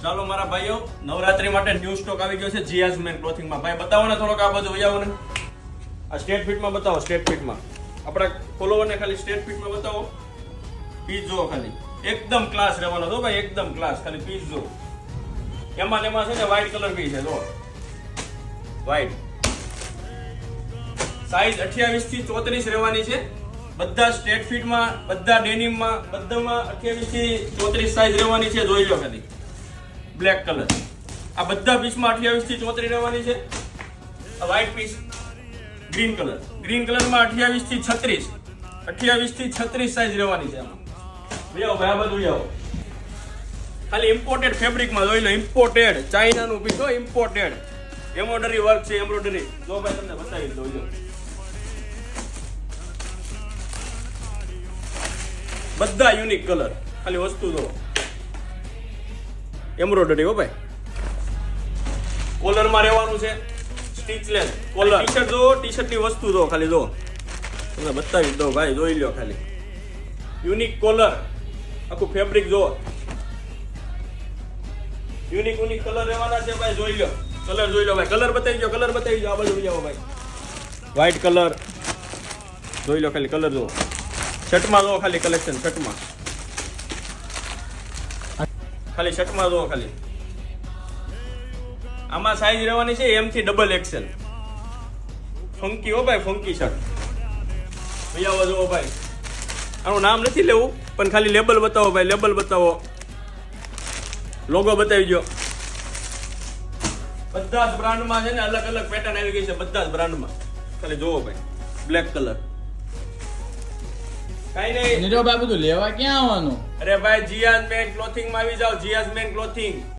ચાલો મારા ભાઈઓ, નવરાત્રી માટે ન્યૂ સ્ટોક આવી ગયો છે જીયાઝ મેન ક્લોથિંગ માં. ભાઈ બતાવો ને થોડોક આ બાજુ વૈયાવો ને. આ સ્ટ્રેટ ફિટ માં બતાવો, સ્ટ્રેટ ફિટ માં. આપણા ફોલોવર ને ખાલી સ્ટ્રેટ ફિટ માં બતાવો. પીસ જો ખાલી એકદમ ક્લાસ રહેવાનો છો ભાઈ, એકદમ ક્લાસ. ખાલી પીસ જો. એમાં ને એમાં છે ને વ્હાઈટ કલર બી છે જો. વ્હાઈટ. સાઈઝ 28 થી 34 રહેવાની છે. બધા સ્ટ્રેટ ફિટ માં, બધા ડેનિમ માં, બધામાં 28 થી 34 સાઈઝ રહેવાની છે. જોઈ લો ખાલી. Black colour. આ બધા પીસમાં 28 થી 34 રહેવાની છે. આ white piece green colour. Green કલરમાં 28 થી 36. 28 થી 36 સાઈઝ રહેવાની છે આમાં. ભાઈ ભાઈ આ બધું આવો. ખાલી ઇમ્પોર્ટેડ ફેબ્રિકમાં જોઈ લો. ઇમ્પોર્ટેડ ચાઇનાનું પીસ હો, ઇમ્પોર્ટેડ. એમ્બ્રોઇડરી વર્ક છે, એમ્બ્રોઇડરી. જો ભાઈ તમને બતાવી દઉં જો. બધા યુનિક કલર. ખાલી વસ્તુ જો. એમ્બ્રોઇડરી હો ભાઈ. કોલરમાં રહેવાનું છે સ્ટીચલેસ કોલર. ટી-શર્ટ જો, ટી-શર્ટ ની વસ્તુ જો ખાલી જો. તમને બતાવી દો ભાઈ, જોઈ લો ખાલી. Unique collar. આખું ફેબ્રિક જો. યુનિક કલર રહેવાના છે ભાઈ, જોઈ લો. કલર જોઈ લો ભાઈ. કલર બતાવી દો, કલર બતાવી દો. આ બાજુ જાઓ ભાઈ. વ્હાઈટ કલર જોઈ લો ખાલી. કલર જો. શર્ટમાં જો ખાલી કલેક્શન. શર્ટમાં ખાલી શર્ટમાં જો ખાલી. આમાં સાઈઝ રહેવાની છે M થી XXL. ફંકી હો ભાઈ, ફંકી શર્ટ. ભૈયા જો ભાઈ. આનું નામ નથી લેવું, પણ ખાલી લેબલ બતાવો ભાઈ, લેબલ બતાવો. લોગો બતાવી દો. બધા જ બ્રાન્ડમાં છે ને અલગ અલગ પેટર્ન આવી ગઈ છે. બધા જ બ્રાન્ડમાં. ખાલી જોવો ભાઈ. Black colour. કાઈ નહીં. નીરવ ભાઈ બધું લેવા ક્યાં આવવાનું? અરે ભાઈ, જીયાઝ મેન ક્લોથિંગ માં આવી જાઓ. જીયાઝ મેન ક્લોથિંગ.